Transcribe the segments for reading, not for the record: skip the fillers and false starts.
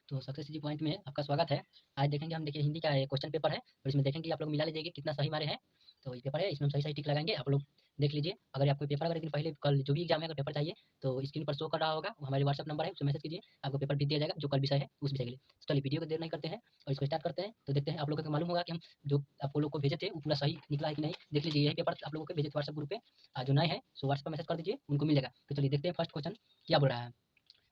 तो success point में आपका स्वागत है। आज देखेंगे हम, देखिए हिंदी का क्वेश्चन पेपर है और इसमें देखेंगे आप लोग मिला लीजिएगा कितना सही मारे हैं। तो ये पेपर है, इसमें हम सही-सही टिक लगाएँगे, आप लोग देख लीजिए। अगर आपको पेपर, अगर एक दिन पहले कल जो भी एग्ज़ाम है अगर पेपर चाहिए तो स्क्रीन पर शो कर रहा होगा, वो हमारे व्हाट्सएप नंबर है, उसमें मैसेज कीजिए, आपको पेपर भी दिया जाएगा जो कल विषय है उस विषय के लिए। तो चलिए वीडियो को देर नहीं करते हैं और इसको स्टार्ट करते हैं। तो देखते हैं, आप लोगों को मालूम होगा कि हम जो आप लोग को भेजे थे वो पूरा सही निकला है कि नहीं। देख लीजिए, यही पेपर आप लोगों को भेजे थे व्हाट्सएप ग्रुप पे। जो नए हैं सो व्हाट्सएप पर मैसेज कर दीजिए, उनको मिलेगा। तो चलिए देखते हैं फर्स्ट क्वेश्चन क्या बोल रहा है।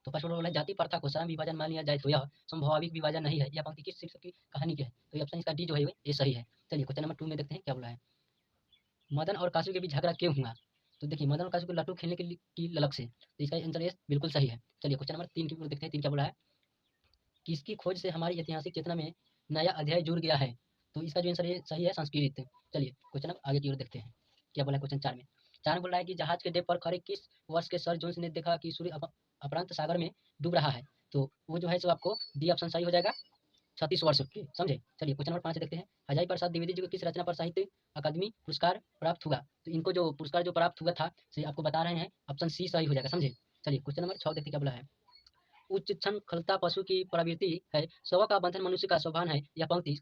तो फर्स्ट बोला है, जाति प्रथा को सम विभाजन मान लिया जाए तो यह संभाविक विभाजन नहीं है। यह पंक्ति किस शीर्षक की कहानी की है? तो ये ऑप्शन इसका डी जो है ये सही है। चलिए क्वेश्चन नंबर 2 में देखते हैं क्या बोला है। मदन और काशू के बीच झगड़ा क्यों हुआ? तो देखिए, मदन और काशू को लट्टू खेलने की ललक से। तो इसका आंसर ये बिल्कुल सही है। चलिए क्वेश्चन नंबर 3 की ओर देखते हैं। 3 क्या बोला है, किसकी खोज से हमारी ऐतिहासिक चेतना में नया अध्याय जुड़ गया है? तो इसका जो आंसर ये सही है, संस्कृत। चलिए क्वेश्चन अब आगे की ओर देखते हैं क्या बोला है क्वेश्चन 4 में। 4 में बोल रहा है कि जहाज के डेक पर खड़े किस वर्ष के सर जोन्स ने देखा कि सूर्य अपरांत सागर में डूब रहा है? तो वो जो है सो आपको डी ऑप्शन सही हो जाएगा, 36 वर्ष के, समझे। चलिए क्वेश्चन नंबर 5 देखते हैं। हजारी प्रसाद द्विवेदी जी को किस रचना पर साहित्य अकादमी पुरस्कार प्राप्त हुआ? तो इनको जो पुरस्कार जो प्राप्त हुआ था से आपको बता रहे हैं, ऑप्शन सी सही हो जाएगा, समझे। चलिए क्वेश्चन नंबर 6 देखते हैं क्या बोला है। उच्च क्षण खलता पशु की प्रवृत्ति है, स्व का बंधन मनुष्य का स्वभाव है। यह पंक्ति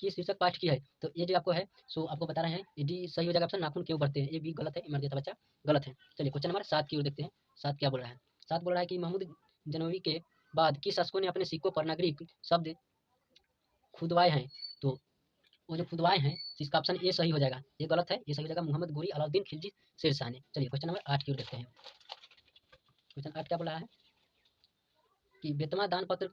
किस शीर्षक पाठ की है? तो ये जो आपको है सो आपको बता रहे हैं, ये डी सही हो जाएगा ऑप्शन, नाखून क्यों बढ़ते हैं। ये भी गलत है, मर गया था बच्चा, गलत है। चलिए क्वेश्चन नंबर 7 की ओर देखते हैं। 7 क्या बोल रहा है। 7 बोल रहा है कि महमूद जनवी के बाद किस शासकों ने अपने सिक्कों पर नागरिक शब्द खुदवाए हैं? तो वो जो खुदवाए हैं इसका ऑप्शन ए सही हो जाएगा, ये गलत है, ये सही हो जाएगा मोहम्मद गोरी अलाउद्दीन खिलजी शेरशाह ने। चलिए क्वेश्चन नंबर 8 की ओर देखते हैं। क्वेश्चन 8 क्या बोला है कि बेतमा दान पत्र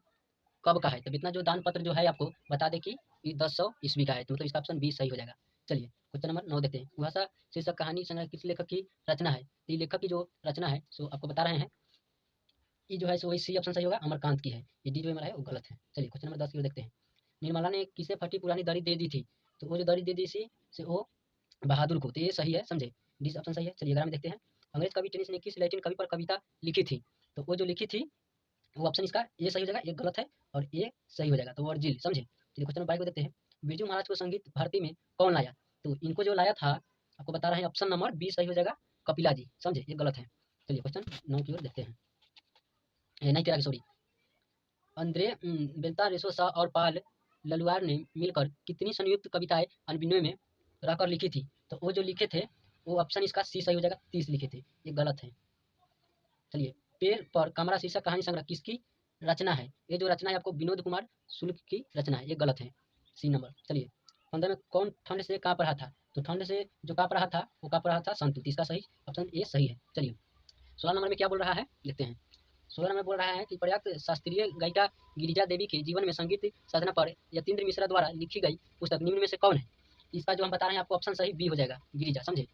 कब का है? तो बेतना जो दान पत्र जो है आपको बता दें कि ये 1000 ईस्वी का है, तो इसका ऑप्शन बी सही हो जाएगा। चलिए क्वेश्चन नंबर 9 देखते हैं। कुहासा शीर्षक कहानी संग्रह किस लेखक की रचना है? तो ये लेखक की जो रचना है सो आपको बता रहे हैं, ये जो है सो वही सी ऑप्शन सही होगा, अमरकांत की है। ये डी जो हमारा है वो गलत है। चलिए क्वेश्चन नंबर 10 की ओर देखते हैं। निर्मला ने किसे फटी पुरानी दरी दे दी थी? तो वो जो दरी दे दी सी से वो बहादुर को, तो ये सही है, समझे, डी ऑप्शन सही है। चलिए 11 में देखते हैं। अंग्रेज कवि टेनिस ने किस लैटिन कवि पर कविता लिखी थी? तो वो जो लिखी थी वो ऑप्शन इसका ये सही हो जाएगा, ये गलत है और ये सही हो जाएगा, तो वर्जिल, समझे। चलिए क्वेश्चन नंबर 22 को देखते हैं। बिरजू महाराज को संगीत भारती में कौन लाया? तो इनको जो लाया था आपको बता रहे हैं, ऑप्शन नंबर बी सही हो जाएगा, कपिला जी, समझे, ये गलत है। चलिए क्वेश्चन 9 की ओर देखते हैं। नहीं 13 की, सॉरी। अंद्रे बेल्ता रेसो शाह और पाल ललुआर ने मिलकर कितनी संयुक्त कविताएं अनबिनवे में रहकर लिखी थी? तो वो जो लिखे थे वो ऑप्शन इसका सी सही हो जाएगा, 30 लिखे थे, ये गलत है। चलिए, पेड़ पर कमरा शीर्षक कहानी संग्रह किसकी रचना है? ये जो रचना है आपको विनोद कुमार शुक्ल की रचना है, ये गलत है, सी नंबर। चलिए 15 में कौन ठंड से काँप रहा था? तो ठंड से जो काँप रहा था वो काँप रहा था संतु, इसका सही ऑप्शन ए सही है। चलिए 16 नंबर में क्या बोल रहा है देखते हैं। 16 नंबर बोल रहा है कि पर्याप्त शास्त्रीय गायिका गिरिजा देवी के जीवन में संगीत साधना पर यतीन्द्र मिश्रा द्वारा लिखी गई पुस्तक निम्न में से कौन है? इसका जो हम बता रहे हैं आपको ऑप्शन सही बी हो जाएगा, गिरिजा, समझे।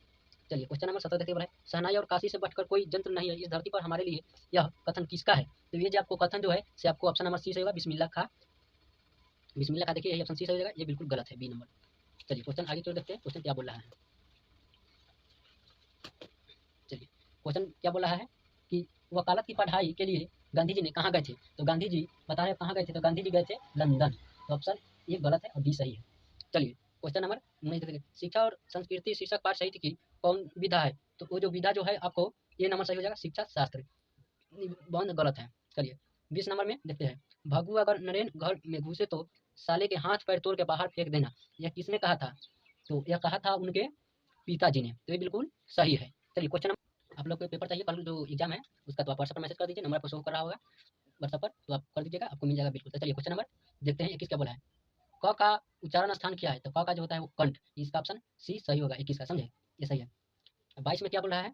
चलिए क्वेश्चन नंबर 17 देखते हैं। शहनाई और काशी से बढ़कर कोई यंत्र नहीं है इस धरती पर हमारे लिए, यह कथन किसका है? तो ये जो आपको कथन जो है से आपको ऑप्शन नंबर सी सही होगा, बिस्मिल्लाह खा। बिस्मिल्लाह खा, देखिए यही ऑप्शन सी सही हो जाएगा, ये बिल्कुल गलत है, बी नंबर। चलिए क्वेश्चन आगे की ओर देखते हैं, क्वेश्चन क्या बोल रहा है। चलिए क्वेश्चन क्या बोल रहा है कि वकालत की पढ़ाई के लिए गांधी जी ने कहाँ गए थे? तो गांधी जी बता रहे कहाँ गए थे, तो गांधी जी गए थे लंदन, तो ऑप्शन ये गलत है और डी सही है। चलिए क्वेश्चन नंबर 19 देखिए। शिक्षा और संस्कृति शीर्षक पाठ साहित्य की कौन विधा है? तो वो जो विधा जो है आपको ये नंबर सही हो जाएगा, शिक्षा शास्त्र, बहुत गलत है। चलिए 20 नंबर में देखते हैं। भगू अगर नरेन घर में घुसे तो साले के हाथ पैर तोड़ के बाहर फेंक देना, यह किसने कहा था? तो यह कहा था उनके पिताजी ने, तो ये बिल्कुल सही है। चलिए क्वेश्चन, आप लोग को पेपर चाहिए कल जो एग्जाम है उसका, तो आप व्हाट्सएप पर मैसेज कर दीजिए, नंबर पर शो कर रहा होगा व्हाट्सएप पर, तो आप कर दीजिएगा, आपको मिल जाएगा बिल्कुल। तो चलिए क्वेश्चन नंबर देखते हैं 21 क्या बोला है। क का उच्चारण स्थान क्या है? तो क का जो होता है वो कंठ, इसका ऑप्शन सी सही होगा 21 का, समझे, ये सही है। 22 में क्या बोल रहा है,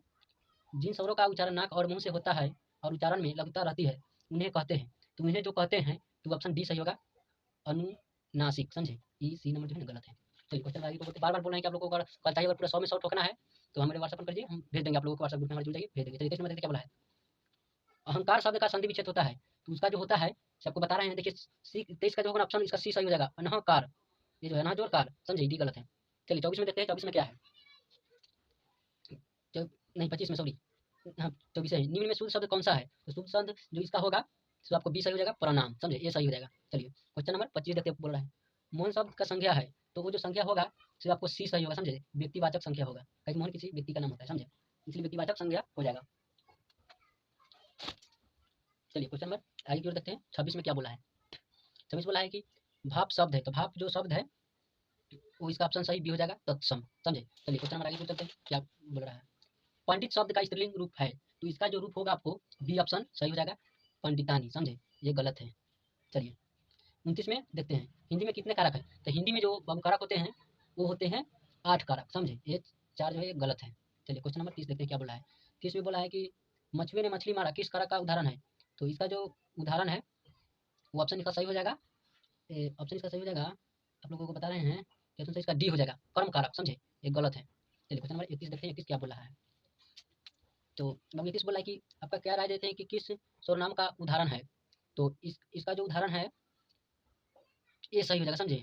जिन स्वरों का उच्चारण नाक और मुंह से होता है और उच्चारण में लघुता रहती है उन्हें कहते हैं, तो इन्हें जो कहते हैं तो ऑप्शन डी सही होगा, अनुनासिक, समझे, ई सी नंबर जो है ना गलत है। चलिए क्वेश्चन आगे को बार बार बोल रहे हैं कि आप लोगों को अगर कल चाहिए, अगर पूरा 100 में 100 ठोकना है तो हमारे व्हाट्सएप पर करिए, हम भेज देंगे आप लोगों को, व्हाट्सएप ग्रुप में हमारे जुड़ जाइए, भेज देंगे। चलिए 23 नंबर देखिए क्या बोला है। अहंकार शब्द का संधि विच्छेद होता है, तो उसका जो होता है से आपको बता रहे हैं, देखिए सी 23 का जो होगा ऑप्शन इसका सी सही हो जाएगा, अनहकार, ये जो है ना जोरकार, समझे, डी गलत है। चलिए 24 में देखते हैं, 24 में क्या है, नहीं 25 में, सॉरी, हाँ 24 है। निम्न में शुद्ध शब्द कौन सा है? तो शुद्ध शब्द जो इसका होगा तो आपको बी सही हो जाएगा, प्रणाम, समझे, ये सही हो जाएगा। चलिए क्वेश्चन नंबर 25 देखते बोल रहा है। मोहन शब्द का संज्ञा है, तो वो जो संज्ञा होगा सिर्फ आपको सी सही होगा, समझे, व्यक्तिवाचक संख्या होगा, कहीं मोहन किसी व्यक्ति का नाम होता है, समझे, इसलिए व्यक्तिवाचक संज्ञा हो जाएगा। चलिए क्वेश्चन नंबर आगे की ओर देखते हैं, 26 में क्या बोला है। छब्बीस बोला है कि भाप शब्द है, तो भाप जो शब्द है वो इसका ऑप्शन सही बी हो जाएगा, तत्सम। समझे? चलिए क्वेश्चन नंबर आगे को चलते हैं, क्या बोल रहा है। पंडित शब्द का स्त्रीलिंग रूप है, तो इसका जो रूप होगा आपको बी ऑप्शन सही हो जाएगा, पंडितानी। समझे? ये गलत है। चलिए 29 में देखते हैं, हिंदी में कितने कारक है। तो हिंदी में जो कारक होते हैं वो होते हैं 8 कारक। समझे? ये 4 जो है ये गलत है। चलिए क्वेश्चन नंबर 30 देखते हैं क्या बोला है। 30 में बोला है कि मछुए ने मछली मारा किस कारक का उदाहरण है। तो इसका जो उदाहरण है वो ऑप्शन इसका सही हो जाएगा, ऑप्शन इसका सही हो जाएगा, आप लोगों को बता रहे हैं कि ऑप्शन इसका डी हो जाएगा, कर्म कारक। समझे? ये गलत है। चलिए क्वेश्चन नंबर 31 देखते हैं, 31 क्या बोला है। तो नंबर 31 बोला है कि आपका क्या राय देते हैं कि किस सर्वनाम का उदाहरण है। तो इसका जो उदाहरण है ये सही हो जाएगा। समझे?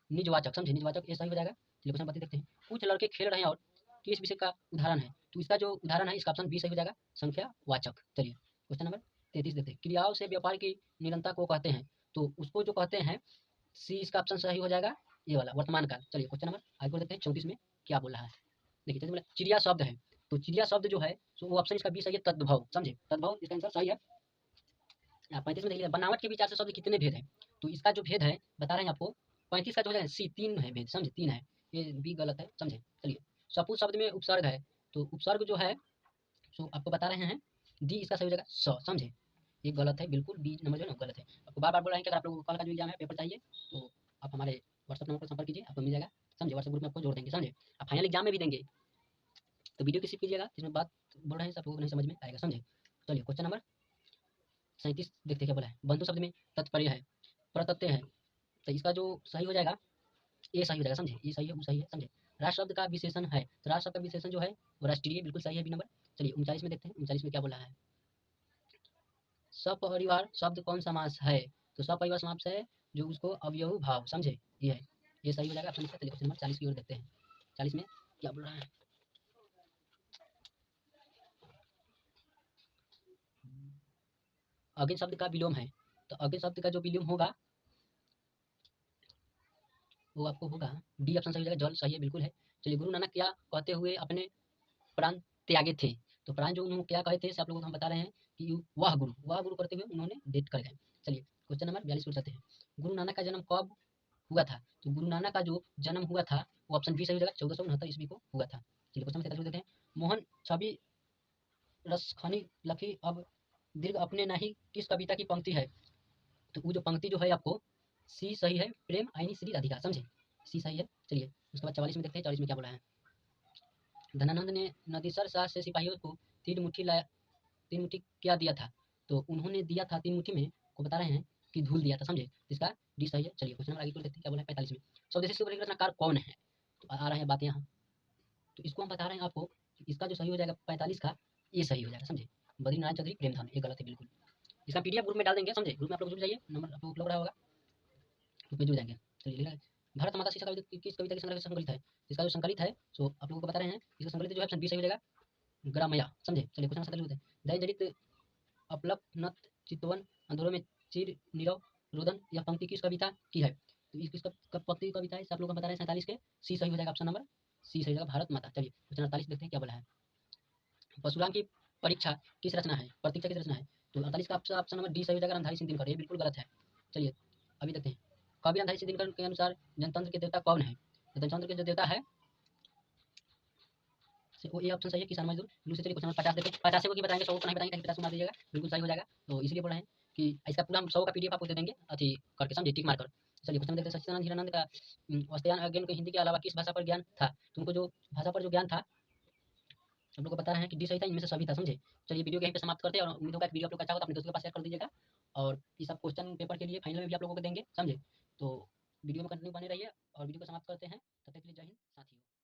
निजवाचक। समझे? निजवाचक ये सही हो जाएगा। चलिए क्वेश्चन 32 देखते हैं, कुछ लड़के खेल रहे हैं और किस विषय का उदाहरण है। तो इसका जो उदाहरण है इसका ऑप्शन बी सही हो जाएगा, संख्या वाचक। चलिए क्वेश्चन नंबर 33 देखते हैं, क्रियाओं से व्यापार की निरंतरता को कहते हैं। तो उसको जो कहते हैं सी इसका ऑप्शन सही हो जाएगा, ये वाला वर्तमान काल। चलिए क्वेश्चन नंबर आगे को देखते हैं, 34 में क्या बोला है। देखिए जैसे बोला चिड़िया शब्द है, तो चिड़िया शब्द जो है तो वो ऑप्शन इसका बी सही है, तद्भव। समझे? तद्भव इसका आंसर सही है। 35 में देखिए बनावट के विचार से शब्द कितने भेद है। तो इसका जो भेद है बता रहे हैं आपको, 35 का जो है सी 3 है भेद। समझे? 3 है, ये बी गलत है। समझे? चलिए सपू शब्द में उपसर्ग है, तो उपसर्ग जो है सो आपको बता रहे हैं डी इसका सही हो जाएगा, स। समझे? ये गलत है बिल्कुल, बी नंबर जो है ना गलत है। आपको बार बार बोल रहे हैं कि अगर आप लोगों को कल का जो एग्जाम है पेपर चाहिए तो आप हमारे व्हाट्सअप नंबर पर संपर्क कीजिए, आपको मिल जाएगा। समझे? व्हाट्सअप ग्रुप में आपको जोड़ देंगे। समझे? आप फाइनल एग्जाम में भी देंगे, तो वीडियो किसी कीजिएगा जिसमें बात बोल रहे हैं सब लोगों को नहीं समझ में आएगा। समझे? चलिए क्वेश्चन नंबर 37 देखते क्या बोला है। बंधु शब्द में तत्पर्य है, प्रत्यय है, तो इसका जो सही हो जाएगा ये सही हो जाएगा। समझे? ये सही है, वो सही है। समझे? राष्ट्र शब्द का विशेषण है, तो राष्ट्र शब्द का विशेषण जो है वो राष्ट्रीय, बिल्कुल सही है, बी नंबर। चलिए 39 में देखते हैं, 39 में क्या बोला है। सपरिवार शब्द कौन समास है। तो सपरिवार समास है जो उसको अवयव भाव। समझे? ये है, ये सही हो जाएगा ऑप्शन। चलिए क्वेश्चन नंबर 40 की ओर देखते हैं, 40 में क्या बोल रहा है। अगिन शब्द का विलोम है, तो अगिन शब्द का जो विलोम होगा वो आपको होगा डी ऑप्शन सही हो जाएगा, जल। सही है, बिल्कुल है। चलिए गुरु नानक क्या कहते हुए अपने प्राण त्यागे थे। तो प्राण जो उन्होंने क्या कहे थे आप लोगों को हम बता रहे हैं कि वह गुरु करते हुए उन्होंने डेथ कर गए। चलिए क्वेश्चन नंबर 42 पर चलते हैं, गुरु नानक का जन्म कब हुआ था। तो गुरु नानक का जो जन्म हुआ था वो ऑप्शन बी सही हो जाएगा, 1469 ईस्वी को हुआ था। चलिए क्वेश्चन नंबर 43 देखते हैं, मोहन छवि रसखनी लखी अब दीर्घ अपने नहीं किस कविता की पंक्ति है। तो वो जो पंक्ति जो है आपको सी सही है, प्रेम आईनी श्री राधिका। समझे? सी सही है। चलिए उसके बाद 44 में देखते हैं, 44 में क्या बोला है। धनानंद ने नदीसर शाह से सिपाहियों को 3 मुट्ठी क्या दिया था। तो उन्होंने दिया था 3 मुट्ठी में को बता रहे हैं कि धूल दिया था। समझे? इसका डी सही है। चलिए क्वेश्चन नंबर आगे को देखते हैं क्या बोला है 45 में, स्वदेशी शिवलिंग रचनाकार कौन है। तो आ रहे हैं बात यहाँ, तो इसको हम बता रहे हैं आपको कि इसका जो सही हो जाएगा 45 का ये सही हो जाएगा। समझे? बद्रीनारायण चौधरी प्रेमधन, ये गलत है बिल्कुल। इसका पीडीएफ ग्रुप में डाल देंगे। समझे? ग्रुप में आप लोग जुड़ जाइए, नंबर आपको लग रहा होगा, ग्रुप में जुड़ जाएंगे। चलिए लिखा है, भारत माता शीर्षक कविता किस कविता के संग्रह से संकलित है। इसका जो संकलित है सो आप लोगों को बता रहे हैं, इसका संकलित जो है ऑप्शन बी सही हो जाएगा, ग्रामया। समझे? चलिए क्वेश्चन 47 होते हैं, दया जनित अपलप नत चितवन अंधेरों में चिर नीरव रोदन, यह पंक्ति किस कविता की है। तो इसका कब पंक्ति कविता है आप लोग बता रहे हैं 47 के, सी सही हो जाएगा, ऑप्शन नंबर सी सही हो जाएगा, भारत माता। चलिए क्वेश्चन 48 देखते हैं क्या बोला है। परशुराम की परीक्षा किस रचना है, प्रतीक्षा किस रचना है। तो 48 का ऑप्शन नंबर डी सही हो जाएगा, अंधारी सिंह दिनकर, ये बिल्कुल गलत है। चलिए अभी देखते हैं, कवि अंधारी सिंह दिनकर के अनुसार जनतंत्र के देवता कौन है। तो जनतंत्र के जो देवता है वो ये ऑप्शन सही है, किसान मजदूर। दूसरे तरीके क्वेश्चन 50 देखते हैं, 50 को की बताएंगे, 100 को नहीं बताएंगे, कहीं 50 को मार दीजिएगा, बिल्कुल सही हो जाएगा। तो इसलिए बोल रहे हैं कि इसका पूरा हम 100 का पीडीएफ आपको दे देंगे अथी करके। समझे? टिक मार कर। चलिए क्वेश्चन देखते हैं, सच्चिदानंद हीरानंद का वस्त्यायन अध्ययन को हिंदी के अलावा किस भाषा पर ज्ञान था। तो उनको जो भाषा पर जो ज्ञान था हम लोग को बता रहे हैं कि डी सही था, इनमें से सभी था। समझे? चलिए वीडियो यहीं पे समाप्त करते हैं, और उम्मीद होगा कि वीडियो आप लोग का अच्छा होगा, अपने दोस्तों के पास शेयर कर दीजिएगा, और ये सब क्वेश्चन पेपर के लिए फाइनल में भी आप लोगों को देंगे। समझे? तो वीडियो में कंटिन्यू बने रहिए, और वीडियो को समाप्त करते हैं, तब तक के लिए जय हिंद साथियों।